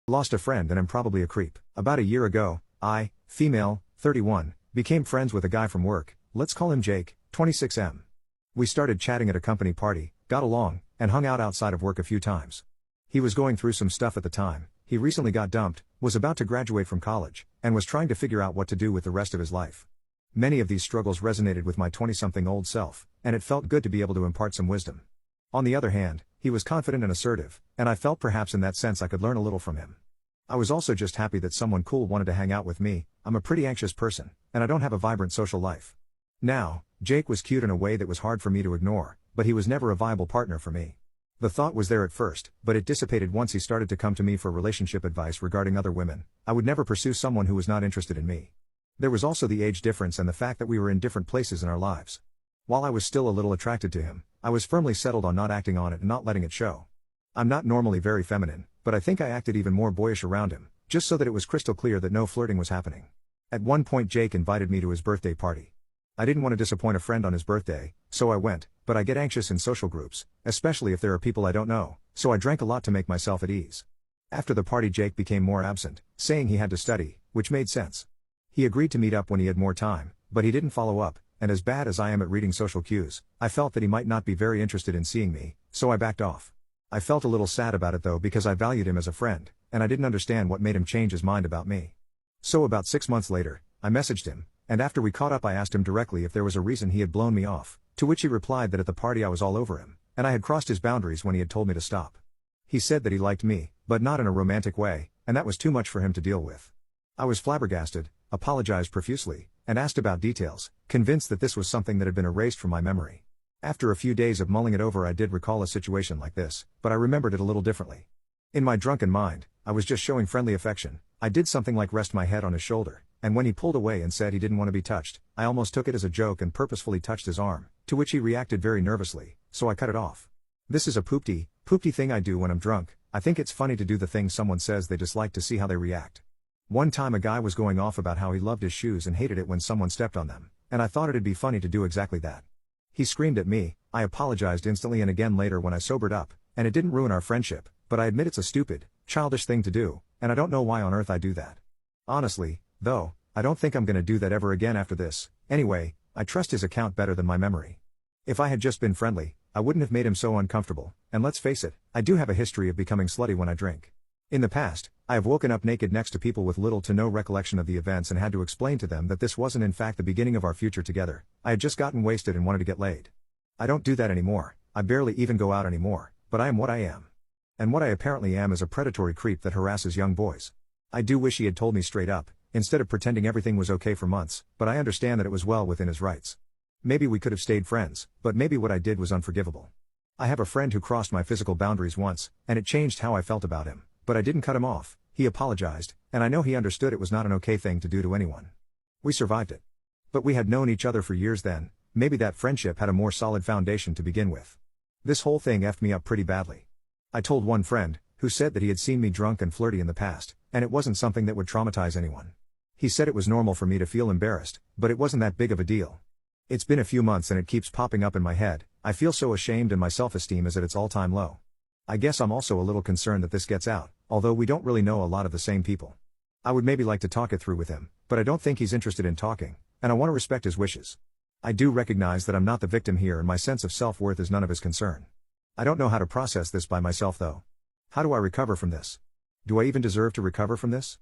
Lost a friend and am probably a creep. About a year ago, I, female, 31, became friends with a guy from work, let's call him Jake, 26M. We started chatting at a company party, got along, and hung out outside of work a few times. He was going through some stuff at the time, he recently got dumped, was about to graduate from college, and was trying to figure out what to do with the rest of his life. Many of these struggles resonated with my 20-something old self, and it felt good to be able to impart some wisdom. On the other hand, he was confident and assertive, and I felt perhaps in that sense I could learn a little from him. I was also just happy that someone cool wanted to hang out with me. I'm a pretty anxious person, and I don't have a vibrant social life. Now, Jake was cute in a way that was hard for me to ignore, but he was never a viable partner for me. The thought was there at first, but it dissipated once he started to come to me for relationship advice regarding other women. I would never pursue someone who was not interested in me. There was also the age difference and the fact that we were in different places in our lives. While I was still a little attracted to him, I was firmly settled on not acting on it and not letting it show. I'm not normally very feminine, but I think I acted even more boyish around him, just so that it was crystal clear that no flirting was happening. At one point Jake invited me to his birthday party. I didn't want to disappoint a friend on his birthday, so I went, but I get anxious in social groups, especially if there are people I don't know, so I drank a lot to make myself at ease. After the party Jake became more absent, saying he had to study, which made sense. He agreed to meet up when he had more time, but he didn't follow up, and as bad as I am at reading social cues, I felt that he might not be very interested in seeing me, so I backed off. I felt a little sad about it though because I valued him as a friend, and I didn't understand what made him change his mind about me. So about 6 months later, I messaged him, and after we caught up I asked him directly if there was a reason he had blown me off, to which he replied that at the party I was all over him, and I had crossed his boundaries when he had told me to stop. He said that he liked me, but not in a romantic way, and that was too much for him to deal with. I was flabbergasted, apologized profusely, and asked about details, convinced that this was something that had been erased from my memory. After a few days of mulling it over I did recall a situation like this, but I remembered it a little differently. In my drunken mind, I was just showing friendly affection. I did something like rest my head on his shoulder, and when he pulled away and said he didn't want to be touched, I almost took it as a joke and purposefully touched his arm, to which he reacted very nervously, so I cut it off. This is a poopty thing I do when I'm drunk. I think it's funny to do the thing someone says they dislike to see how they react. One time a guy was going off about how he loved his shoes and hated it when someone stepped on them, and I thought it'd be funny to do exactly that. He screamed at me, I apologized instantly and again later when I sobered up, and it didn't ruin our friendship, but I admit it's a stupid, childish thing to do, and I don't know why on earth I do that. Honestly, though, I don't think I'm gonna do that ever again after this. Anyway, I trust his account better than my memory. If I had just been friendly, I wouldn't have made him so uncomfortable, and let's face it, I do have a history of becoming slutty when I drink. In the past, I have woken up naked next to people with little to no recollection of the events and had to explain to them that this wasn't in fact the beginning of our future together. I had just gotten wasted and wanted to get laid. I don't do that anymore, I barely even go out anymore, but I am what I am. And what I apparently am is a predatory creep that harasses young boys. I do wish he had told me straight up, instead of pretending everything was okay for months, but I understand that it was well within his rights. Maybe we could have stayed friends, but maybe what I did was unforgivable. I have a friend who crossed my physical boundaries once, and it changed how I felt about him, but I didn't cut him off. He apologized, and I know he understood it was not an okay thing to do to anyone. We survived it. But we had known each other for years then, maybe that friendship had a more solid foundation to begin with. This whole thing effed me up pretty badly. I told one friend, who said that he had seen me drunk and flirty in the past, and it wasn't something that would traumatize anyone. He said it was normal for me to feel embarrassed, but it wasn't that big of a deal. It's been a few months and it keeps popping up in my head. I feel so ashamed and my self-esteem is at its all-time low. I guess I'm also a little concerned that this gets out, although we don't really know a lot of the same people. I would maybe like to talk it through with him, but I don't think he's interested in talking, and I want to respect his wishes. I do recognize that I'm not the victim here and my sense of self-worth is none of his concern. I don't know how to process this by myself though. How do I recover from this? Do I even deserve to recover from this?